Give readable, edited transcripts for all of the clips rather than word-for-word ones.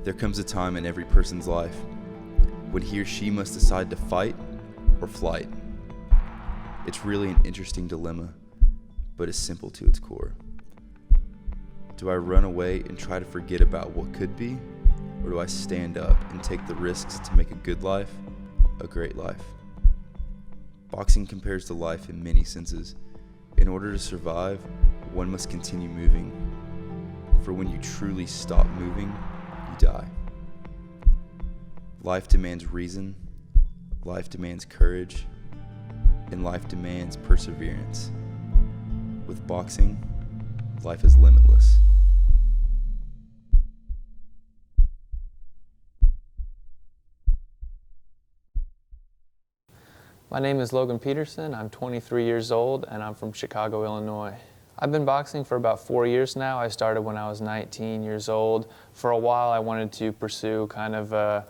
There comes a time in every person's life when he or she must decide to fight or flight. It's really an interesting dilemma, but it's simple to its core. Do I run away and try to forget about what could be, or do I stand up and take the risks to make a good life a great life? Boxing compares to life in many senses. In order to survive, one must continue moving. For when you truly stop moving, you die. Life demands reason, life demands courage, and life demands perseverance. With boxing, life is limitless. My name is Logan Pederson. I'm 23 years old and I'm from Chicago, Illinois. I've been boxing for about 4 years now. I started when I was 19 years old. For a while I wanted to pursue kind of a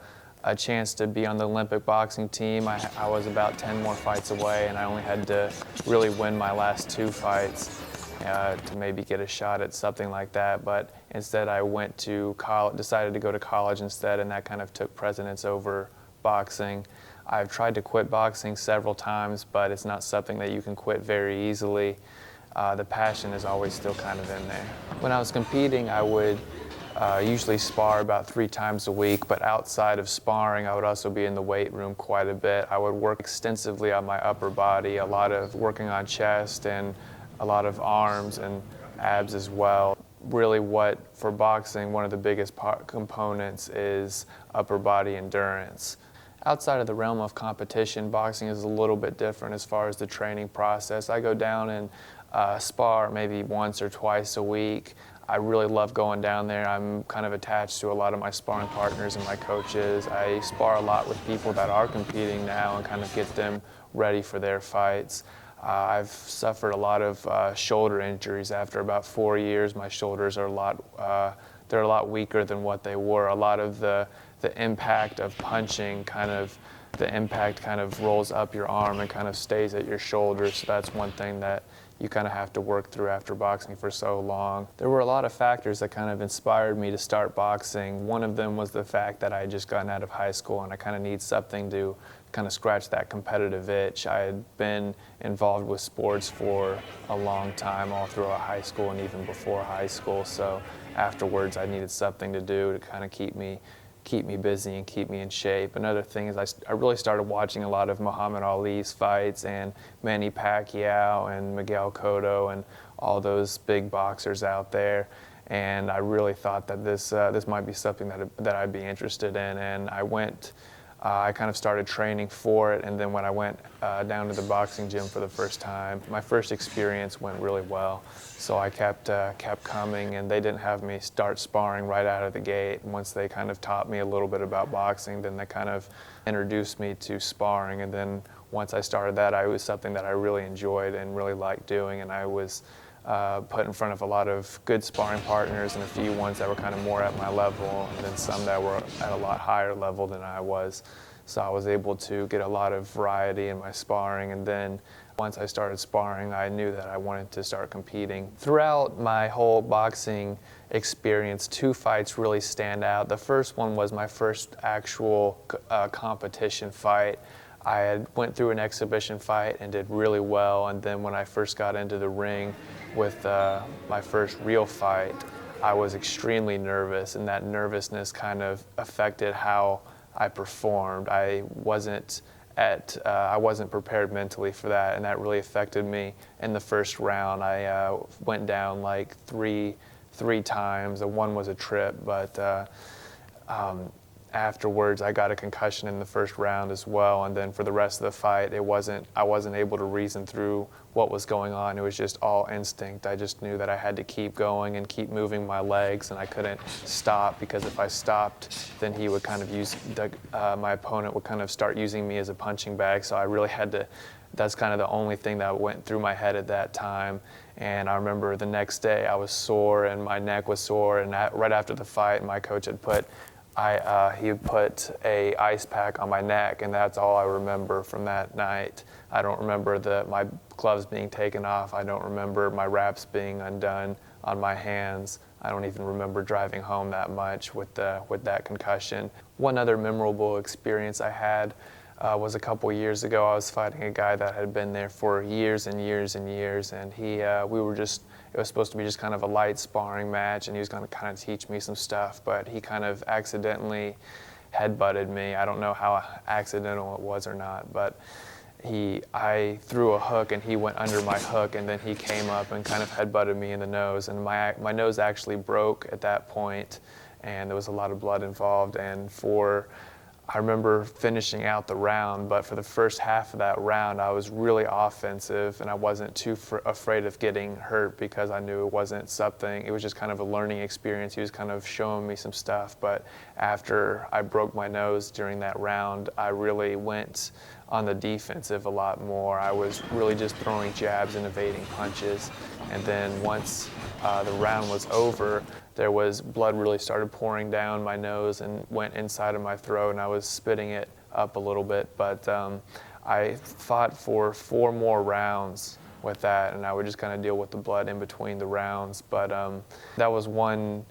chance to be on the Olympic boxing team. I was about 10 more fights away and I only had to really win my last 2 fights to maybe get a shot at something like that. But instead I went to college, decided to go to college instead, and that kind of took precedence over boxing. I've tried to quit boxing several times, but it's not something that you can quit very easily. The passion is always still kind of in there. When I was competing, I would usually spar about 3 times a week, but outside of sparring, I would also be in the weight room quite a bit. I would work extensively on my upper body, a lot of working on chest and a lot of arms and abs as well. Really for boxing, one of the biggest components is upper body endurance. Outside of the realm of competition, boxing is a little bit different as far as the training process. I go down and spar maybe once or twice a week. I really love going down there. I'm kind of attached to a lot of my sparring partners and my coaches. I spar a lot with people that are competing now and kind of get them ready for their fights. I've suffered a lot of shoulder injuries. After about 4 years, my shoulders are they're a lot weaker than what they were. A lot of the impact of punching the impact kind of rolls up your arm and kind of stays at your shoulder. So that's one thing that you kind of have to work through after boxing for so long. There were a lot of factors that kind of inspired me to start boxing. One of them was the fact that I had just gotten out of high school and I kind of need something to kind of scratch that competitive itch. I had been involved with sports for a long time, all throughout high school and even before high school. So afterwards I needed something to do to kind of keep me busy and keep me in shape. Another thing is I really started watching a lot of Muhammad Ali's fights and Manny Pacquiao and Miguel Cotto and all those big boxers out there. And I really thought that this might be something that I'd be interested in. And I kind of started training for it, and then when I went down to the boxing gym for the first time, my first experience went really well. So I kept coming, and they didn't have me start sparring right out of the gate. Once they kind of taught me a little bit about boxing, then they kind of introduced me to sparring, and then once I started that, it was something that I really enjoyed and really liked doing, and I was put in front of a lot of good sparring partners and a few ones that were kind of more at my level, and then some that were at a lot higher level than I was. So I was able to get a lot of variety in my sparring, and then once I started sparring, I knew that I wanted to start competing. Throughout my whole boxing experience, 2 fights really stand out. The first one was my first actual competition fight. I went through an exhibition fight and did really well, and then when I first got into the ring with my first real fight, I was extremely nervous, and that nervousness kind of affected how I performed. I wasn't prepared mentally for that, and that really affected me in the first round. I went down like three times. One was a trip, but afterwards I got a concussion in the first round as well, and then for the rest of the fight I wasn't able to reason through what was going on. It was just all instinct. I just knew that I had to keep going and keep moving my legs, and I couldn't stop, because if I stopped, then he would kind of my opponent would kind of start using me as a punching bag. So I really had to, that's kind of the only thing that went through my head at that time. And I remember the next day I was sore and my neck was sore, and right after the fight my coach had put he put a ice pack on my neck, and that's all I remember from that night. I don't remember my gloves being taken off. I don't remember my wraps being undone on my hands. I don't even remember driving home that much with that concussion. One other memorable experience I had was a couple years ago. I was fighting a guy that had been there for years and years and years, and it was supposed to be just kind of a light sparring match, and he was going to kind of teach me some stuff, but he kind of accidentally headbutted me. I don't know how accidental it was or not, but I threw a hook and he went under my hook, and then he came up and kind of headbutted me in the nose, and my nose actually broke at that point, and there was a lot of blood involved. And I remember finishing out the round, but for the first half of that round, I was really offensive, and I wasn't too afraid of getting hurt because I knew it wasn't something, it was just kind of a learning experience. He was kind of showing me some stuff, but after I broke my nose during that round, I really went on the defensive a lot more. I was really just throwing jabs and evading punches, and then once the round was over, blood really started pouring down my nose and went inside of my throat, and I was spitting it up a little bit. But I fought for 4 more rounds with that, and I would just kind of deal with the blood in between the rounds. But that was one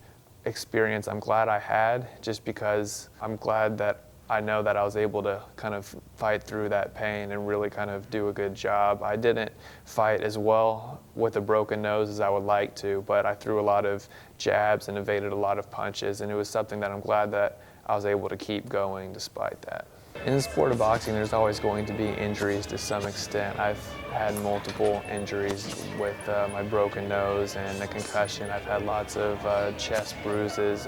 experience I'm glad I had, just because I'm glad that I know that I was able to kind of fight through that pain and really kind of do a good job. I didn't fight as well with a broken nose as I would like to, but I threw a lot of jabs and evaded a lot of punches, and it was something that I'm glad that I was able to keep going despite that. In the sport of boxing, there's always going to be injuries to some extent. I've had multiple injuries with my broken nose and a concussion. I've had lots of chest bruises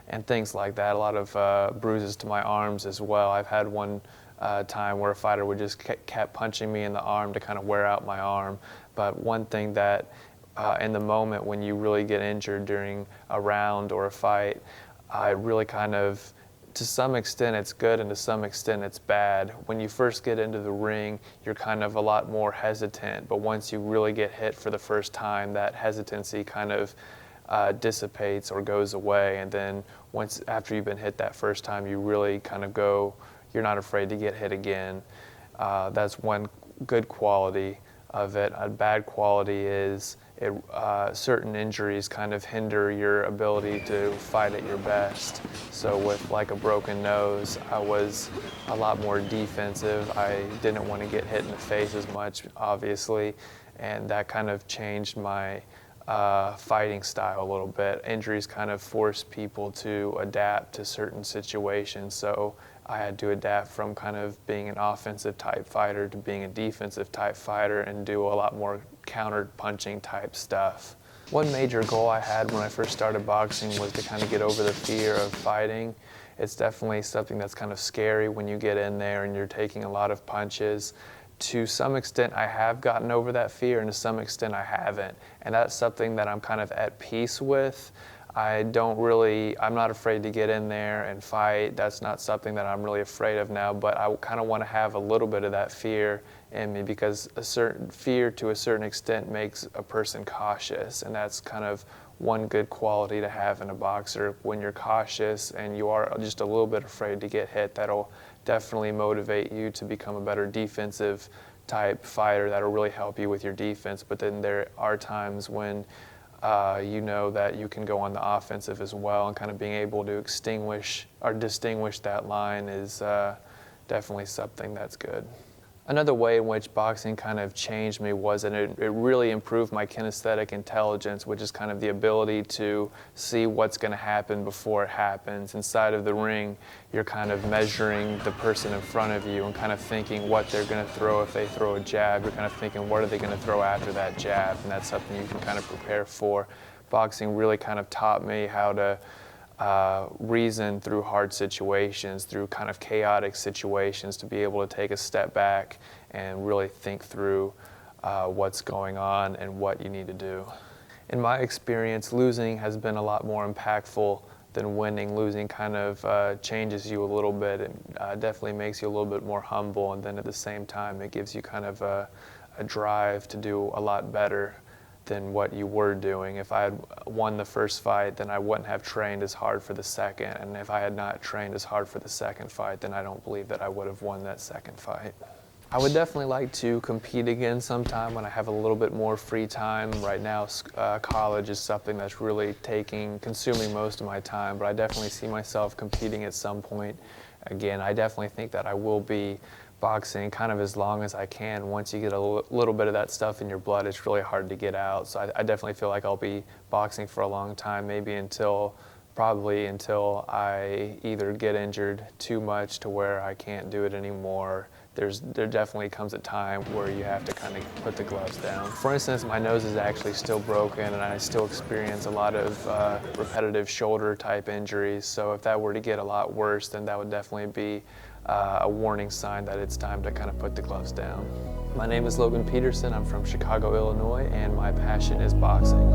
and things like that, a lot of bruises to my arms as well. I've had one time where a fighter would just kept punching me in the arm to kind of wear out my arm. But one thing that in the moment when you really get injured during a round or a fight, I really kind of, to some extent it's good and to some extent it's bad. When you first get into the ring, you're kind of a lot more hesitant, but once you really get hit for the first time, that hesitancy kind of dissipates or goes away, and then after you've been hit that first time, you really kind of you're not afraid to get hit again. That's one good quality of it. A bad quality is certain injuries kind of hinder your ability to fight at your best. So with like a broken nose, I was a lot more defensive. I didn't want to get hit in the face as much, obviously, and that kind of changed my fighting style a little bit. Injuries kind of force people to adapt to certain situations, so I had to adapt from kind of being an offensive type fighter to being a defensive type fighter and do a lot more counter punching type stuff. One major goal I had when I first started boxing was to kind of get over the fear of fighting. It's definitely something that's kind of scary when you get in there and you're taking a lot of punches. To some extent, I have gotten over that fear, and to some extent, I haven't. And that's something that I'm kind of at peace with. I'm not afraid to get in there and fight. That's not something that I'm really afraid of now, but I kind of want to have a little bit of that fear in me, because a certain fear to a certain extent makes a person cautious, and that's kind of one good quality to have in a boxer. When you're cautious and you are just a little bit afraid to get hit, that'll definitely motivate you to become a better defensive type fighter. That'll really help you with your defense. But then there are times when you know that you can go on the offensive as well, and kind of being able to distinguish that line is definitely something that's good. Another way in which boxing kind of changed me was that it really improved my kinesthetic intelligence, which is kind of the ability to see what's going to happen before it happens. Inside of the ring, you're kind of measuring the person in front of you and kind of thinking what they're going to throw. If they throw a jab, you're kind of thinking what are they going to throw after that jab, and that's something you can kind of prepare for. Boxing really kind of taught me how to reason through hard situations, through kind of chaotic situations, to be able to take a step back and really think through what's going on and what you need to do. In my experience, losing has been a lot more impactful than winning. Losing kind of changes you a little bit and definitely makes you a little bit more humble, and then at the same time it gives you kind of a drive to do a lot better than what you were doing. If I had won the first fight, then I wouldn't have trained as hard for the second. And if I had not trained as hard for the second fight, then I don't believe that I would have won that second fight. I would definitely like to compete again sometime when I have a little bit more free time. Right now, college is something that's really consuming most of my time, but I definitely see myself competing at some point. Again, I definitely think that I will be boxing kind of as long as I can. Once you get a little bit of that stuff in your blood, it's really hard to get out. So I definitely feel like I'll be boxing for a long time, maybe probably until I either get injured too much to where I can't do it anymore. There definitely comes a time where you have to kind of put the gloves down. For instance, my nose is actually still broken and I still experience a lot of repetitive shoulder type injuries. So if that were to get a lot worse, then that would definitely be a warning sign that it's time to kind of put the gloves down. My name is Logan Pederson. I'm from Chicago, Illinois, and my passion is boxing.